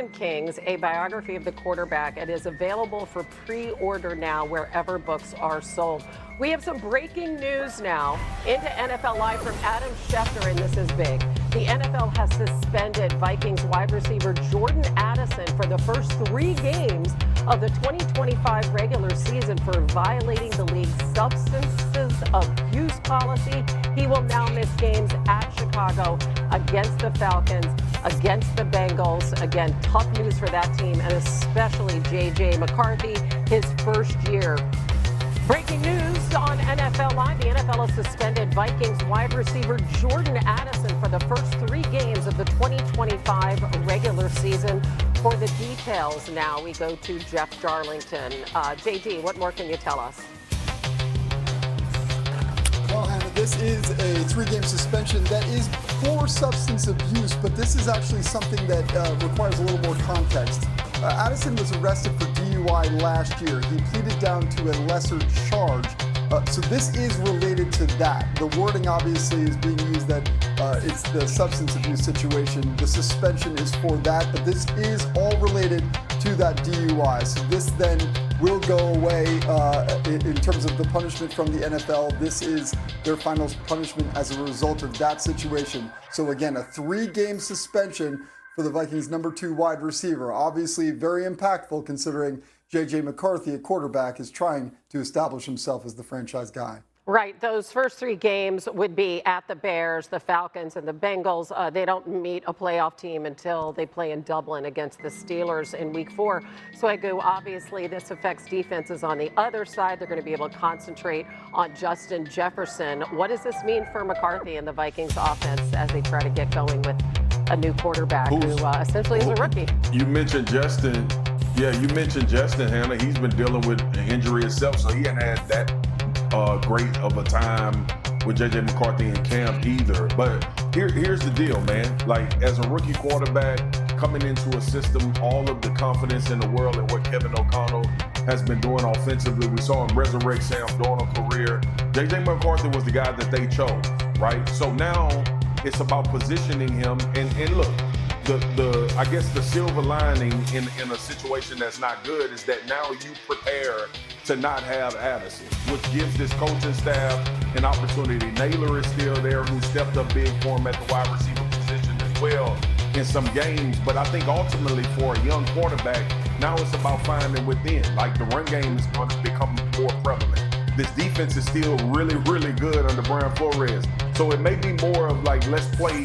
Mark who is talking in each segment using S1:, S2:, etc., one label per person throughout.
S1: Kings, a biography of the quarterback. It is available for pre-order now wherever books are sold. We have some breaking news now into NFL Live from Adam Schefter, and this is big. The NFL has suspended Vikings wide receiver Jordan Addison for the first 3 games of the 2025 regular season for violating the league's substances abuse policy. He will now miss games at Chicago, against the Falcons, against the Bengals. Again, tough news for that team, and especially J.J. McCarthy, his first year. Breaking news on NFL Live. The NFL has suspended Vikings wide receiver Jordan Addison for the first 3 games of the 2025 regular season. For the details now, we go to Jeff Darlington. JD, what more can you tell us?
S2: Well, Hannah, this is a 3-game suspension that is for substance abuse, but this is actually something that requires a little more context. Addison was arrested for DUI last year. He pleaded down to a lesser charge. So this is related to that. The wording obviously is being used that it's the substance abuse situation. The suspension is for that, but this is all related to that DUI. So this then will go away in terms of the punishment from the NFL. This is their final punishment as a result of that situation. So again, a 3-game suspension for the Vikings' number 2 wide receiver. Obviously very impactful considering J.J. McCarthy, a quarterback, is trying to establish himself as the franchise guy.
S1: Right. Those first 3 games would be at the Bears, the Falcons, and the Bengals. They don't meet a playoff team until they play in Dublin against the Steelers in Week 4. So obviously this affects defenses on the other side. They're going to be able to concentrate on Justin Jefferson. What does this mean for McCarthy and the Vikings offense as they try to get going with a new quarterback who essentially is a rookie?
S3: You mentioned Justin. Yeah, you mentioned Justin, Hannah. He's been dealing with an injury himself, so he hadn't had that great of a time with J.J. McCarthy in camp either. But here's the deal, man. Like, as a rookie quarterback coming into a system, all of the confidence in the world and what Kevin O'Connell has been doing offensively. We saw him resurrect Sam Darnold's career. J.J. McCarthy was the guy that they chose, right? So now it's about positioning him. And look, I guess the silver lining in a situation that's not good is that now you prepare to not have Addison, which gives this coaching staff an opportunity. Naylor is still there, who stepped up big for him at the wide receiver position as well in some games. But I think ultimately for a young quarterback, now it's about finding within. Like, the run game is going to become more prevalent. This defense is still really, really good under Brian Flores. So it may be more of like, let's play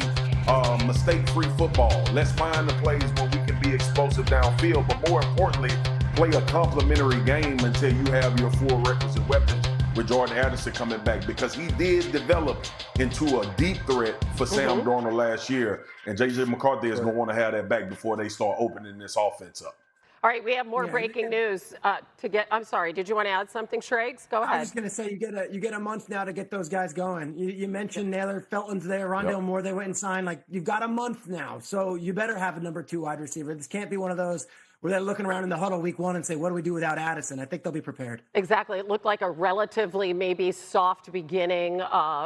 S3: mistake-free football. Let's find the plays where we can be explosive downfield, but more importantly, play a complementary game until you have your 4 requisite weapons with Jordan Addison coming back, because he did develop into a deep threat for Sam Darnold last year, and J.J. McCarthy is going to want to have that back before they start opening this offense up.
S1: All right, we have more breaking news to get. I'm sorry, did you want to add something, Schrags? Go ahead.
S4: I was just going to say, you get a month now to get those guys going. You mentioned Naylor, Felton's there, Rondale Moore, they went and signed. Like, you've got a month now, so you better have a number 2 wide receiver. This can't be one of those where they're looking around in the huddle week 1 and say, what do we do without Addison? I think they'll be prepared.
S1: Exactly. It looked like a relatively maybe soft beginning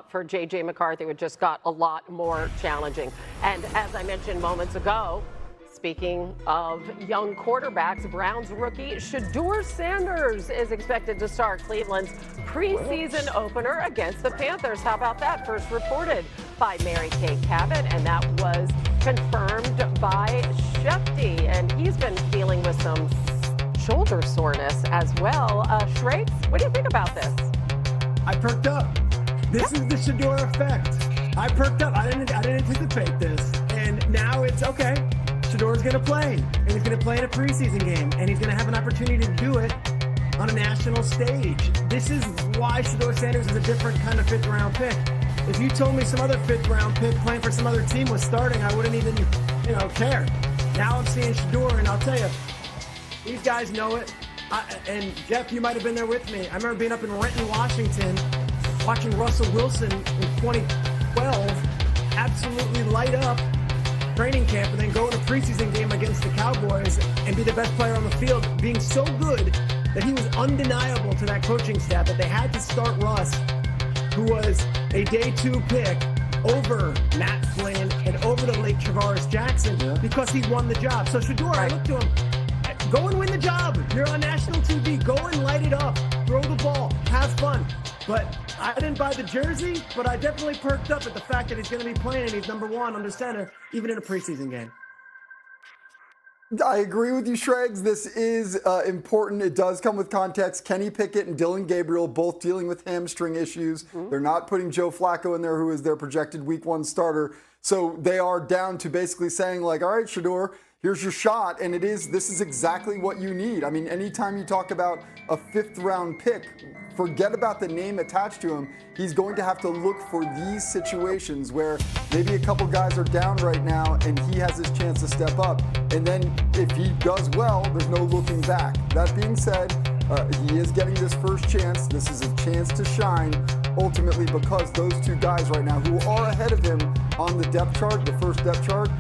S1: for J.J. McCarthy, which just got a lot more challenging. And as I mentioned moments ago, speaking of young quarterbacks, Browns rookie Shedeur Sanders is expected to start Cleveland's preseason opener against the Panthers. How about that? First reported by Mary Kay Cabot, and that was confirmed by Shefty, and he's been dealing with some shoulder soreness as well. Schrags, what do you think about this?
S4: I perked up. This is the Shedeur effect. I perked up. I didn't anticipate this, and now it's okay. Shedeur's going to play, and he's going to play in a preseason game, and he's going to have an opportunity to do it on a national stage. This is why Shedeur Sanders is a different kind of 5th-round pick. If you told me some other 5th-round pick playing for some other team was starting, I wouldn't even, care. Now I'm seeing Shedeur, and I'll tell you, these guys know it. And Jeff, you might have been there with me. I remember being up in Renton, Washington, watching Russell Wilson in 2012 absolutely light up training camp and then go in a preseason game against the Cowboys and be the best player on the field, being so good that he was undeniable to that coaching staff that they had to start Russ, who was a day 2 pick, over Matt Flynn and over the late Travaris Jackson because he won the job. So Shedeur, I look to him, go and win the job. You're on national TV. Go and light it up. Throw the ball. Have fun. But I didn't buy the jersey, but I definitely perked up at the fact that he's going to be playing and he's number one under center, even in a preseason game.
S2: I agree with you, Shregs. This is important. It does come with context. Kenny Pickett and Dylan Gabriel both dealing with hamstring issues. They're not putting Joe Flacco in there, who is their projected week 1 starter. So they are down to basically saying, like, all right, Shedeur, here's your shot. And this is exactly what you need. I mean, anytime you talk about a 5th-round pick, forget about the name attached to him. He's going to have to look for these situations where maybe a couple guys are down right now and he has his chance to step up. And then if he does well, there's no looking back. That being said, he is getting this first chance. This is a chance to shine, ultimately, because those 2 guys right now who are ahead of him on the depth chart, the first depth chart,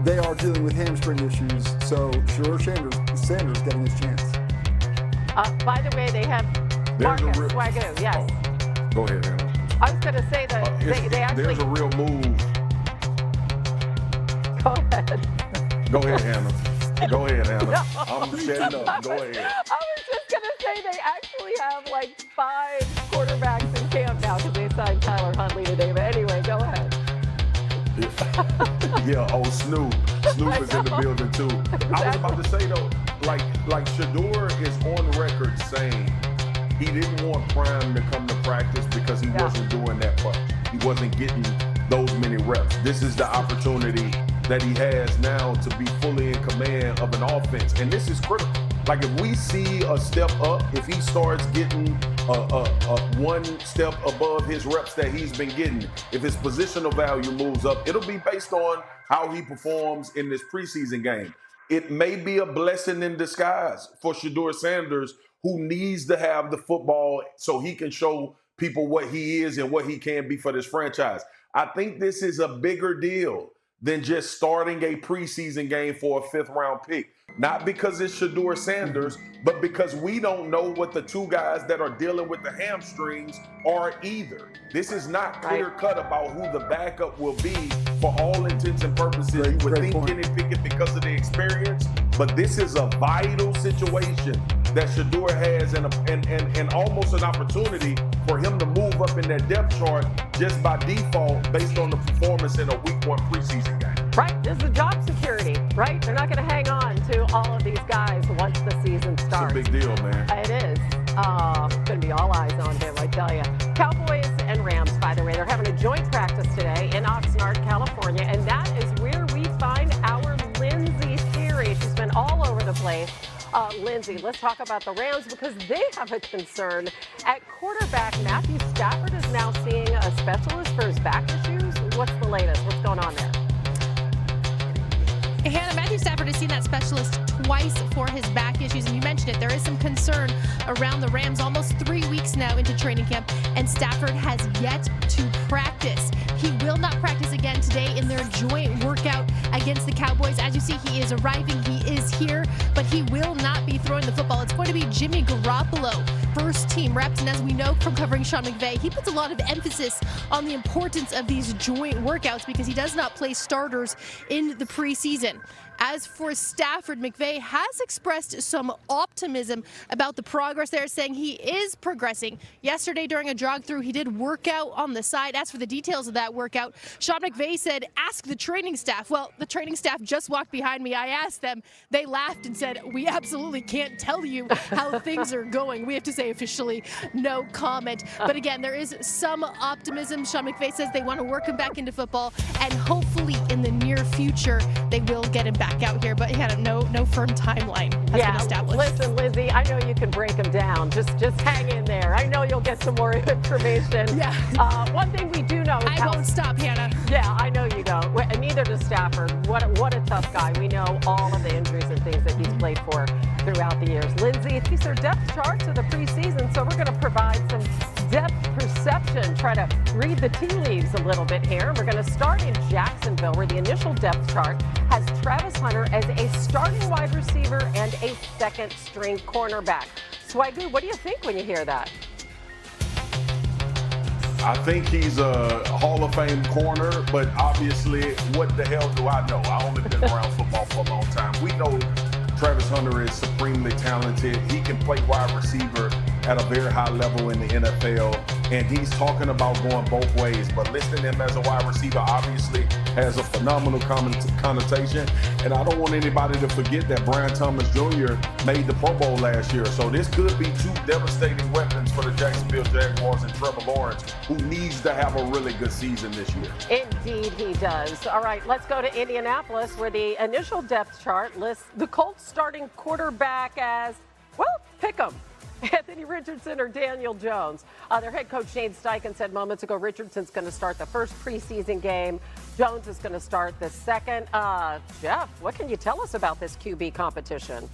S2: they are dealing with hamstring issues. So sure, Sanders getting his chance.
S1: By the way, they have Marcus Swagoo, yes.
S3: Oh, go ahead, Hannah.
S1: I was going to say that they actually...
S3: There's a real move.
S1: Go ahead.
S3: Go ahead, Hannah. Go ahead, Hannah. No. I'm shutting up. Go ahead.
S1: I was just going to say they actually have like 5 quarterbacks in camp now because they signed Tyler Huntley today. But anyway, go ahead.
S3: Yeah, Snoop. Snoop is in the building too. Exactly. I was about to say though, like Shedeur is on record saying he didn't want Prime to come to practice because he wasn't doing that much. He wasn't getting those many reps. This is the opportunity that he has now to be fully in command of an offense, and this is critical. Like if we see a step up, if he starts getting one step above his reps that he's been getting, if his positional value moves up, it'll be based on how he performs in this preseason game. It may be a blessing in disguise for Shedeur Sanders, who needs to have the football so he can show people what he is and what he can be for this franchise. I think this is a bigger deal than just starting a preseason game for a 5th-round pick. Not because it's Shedeur Sanders, but because we don't know what the 2 guys that are dealing with the hamstrings are either. This is not clear-cut about who the backup will be for all intents and purposes. You would think Kenny Pickett because of the experience, but this is a vital situation that Shedeur has and almost an opportunity for him to move up in that depth chart just by default based on the performance in a week 1 preseason game.
S1: Right, this is job security, right? They're not going to hang on to all of these guys once the season starts.
S3: It's a big deal, man.
S1: It is. Going to be all eyes on him, I tell you. Cowboys and Rams, by the way, they're having a joint practice today in Oxnard, California, and that is where we find our Lindsay Theory. She's been all over the place. Lindsay, let's talk about the Rams because they have a concern. At quarterback, Matthew Stafford is now seeing a specialist for his back issues. What's the latest? What's going on there?
S5: Hannah, Matthew Stafford has seen that specialist twice for his back issues, and you mentioned it. There is some concern around the Rams almost 3 weeks now into training camp, and Stafford has yet to practice. He will not practice again today in their joint workout against the Cowboys. As you see, he is arriving. He is here, but he will not be throwing the football. It's going to be Jimmy Garoppolo, first-team reps, and as we know from covering Sean McVay, he puts a lot of emphasis on the importance of these joint workouts because he does not play starters in the preseason. As for Stafford, McVay has expressed some optimism about the progress there, saying he is progressing. Yesterday during a jog through, he did work out on the side. As for the details of that workout, Sean McVay said, ask the training staff. Well, the training staff just walked behind me. I asked them. They laughed and said, we absolutely can't tell you how things are going. We have to say officially no comment. But again, there is some optimism. Sean McVay says they want to work him back into football, and hopefully in the near future, they will get him back out here, but he had no firm timeline has been established.
S1: Listen, Lizzie, I know you can break them down. Just hang in there. I know you'll get some more information.
S5: Yeah.
S1: One thing we do know is
S5: I won't stop, Hannah.
S1: Yeah, I know you don't. Neither does Stafford. What a tough guy. We know all of the injuries and things that he's played for throughout the years. Lindsay, these are depth charts of the preseason, so we're going to provide some depth perception, try to read the tea leaves a little bit here. We're going to start in Jacksonville, where the initial depth chart has Travis Hunter as a starting wide receiver and a second-string cornerback. Swagoo, what do you think when you hear that?
S3: I think he's a Hall of Fame corner, but obviously, what the hell do I know? I only been around football for a long time. We know Travis Hunter is supremely talented. He can play wide receiver at a very high level in the NFL, and he's talking about going both ways. But listing him as a wide receiver obviously has a phenomenal connotation, and I don't want anybody to forget that Brian Thomas Jr. made the Pro Bowl last year. So this could be two devastating weapons for the Jacksonville Jaguars and Trevor Lawrence, who needs to have a really good season this year.
S1: Indeed he does. All right, let's go to Indianapolis, where the initial depth chart lists the Colts starting quarterback as, well, pick 'em. Anthony Richardson or Daniel Jones. Their head coach Shane Steichen said moments ago Richardson's going to start the first preseason game. Jones is going to start the second. Jeff, what can you tell us about this QB competition?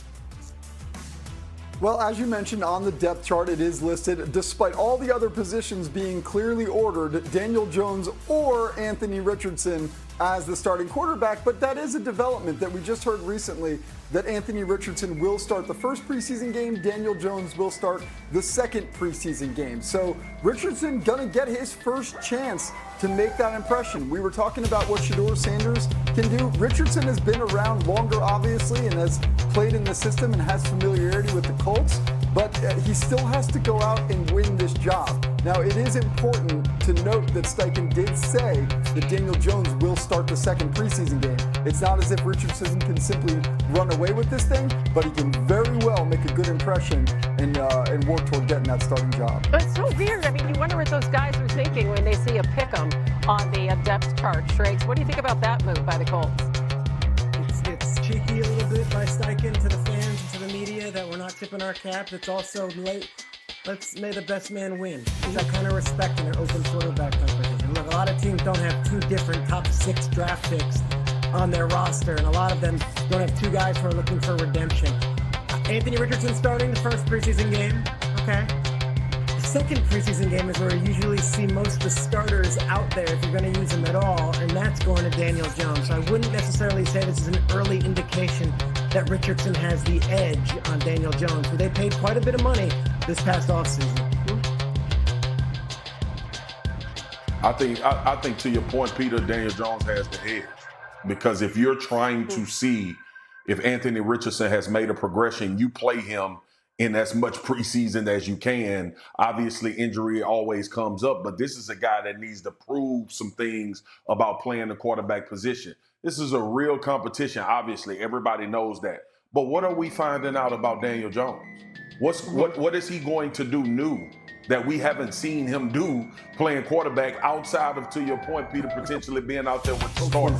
S2: Well, as you mentioned, on the depth chart, it is listed, despite all the other positions being clearly ordered, Daniel Jones or Anthony Richardson as the starting quarterback. But that is a development that we just heard recently, that Anthony Richardson will start the first preseason game. Daniel Jones will start the second preseason game. So Richardson gonna get his first chance to make that impression. We were talking about what Shedeur Sanders can do. Richardson has been around longer, obviously, and has played in the system and has familiarity with the Colts, but he still has to go out and win this job. Now, it is important to note that Steichen did say that Daniel Jones will start the second preseason game. It's not as if Richardson can simply run away with this thing, but he can very well make a good impression and work toward getting that starting job.
S1: But it's so weird. I mean, you wonder what those guys are thinking when they see a pick'em on the depth chart. Shrakes, what do you think about that move by the Colts?
S4: It's cheeky a little bit by Steichen to the fans and to the media that we're not tipping our cap. It's also late. May the best man win. There's that kind of respect in their open quarterback competition. Look, a lot of teams don't have two different top 6 draft picks on their roster, and a lot of them don't have 2 guys who are looking for redemption. Anthony Richardson starting the first preseason game. Okay. The second preseason game is where you usually see most of the starters out there if you're going to use them at all, and that's going to Daniel Jones. So I wouldn't necessarily say this is an early indication that Richardson has the edge on Daniel Jones, who they paid quite a bit of money this past offseason.
S3: I think to your point, Peter, Daniel Jones has the edge, because if you're trying to see if Anthony Richardson has made a progression, you play him in as much preseason as you can. Obviously, injury always comes up, but this is a guy that needs to prove some things about playing the quarterback position. This is a real competition. Obviously, everybody knows that. But what are we finding out about Daniel Jones? What is he going to do new that we haven't seen him do playing quarterback outside of, to your point, Peter, potentially being out there with the starter?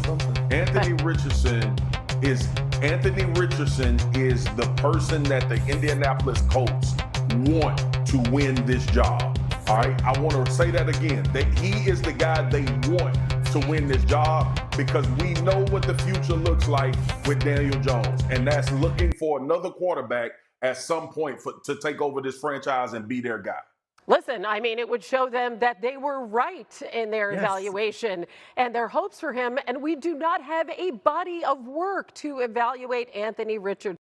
S3: Anthony Richardson is the person that the Indianapolis Colts want to win this job. All right, I want to say that again. That he is the guy they want to win this job, because we know what the future looks like with Daniel Jones, and that's looking for another quarterback at some point to take over this franchise and be their guy.
S1: Listen, I mean, it would show them that they were right in their evaluation and their hopes for him, and we do not have a body of work to evaluate Anthony Richardson.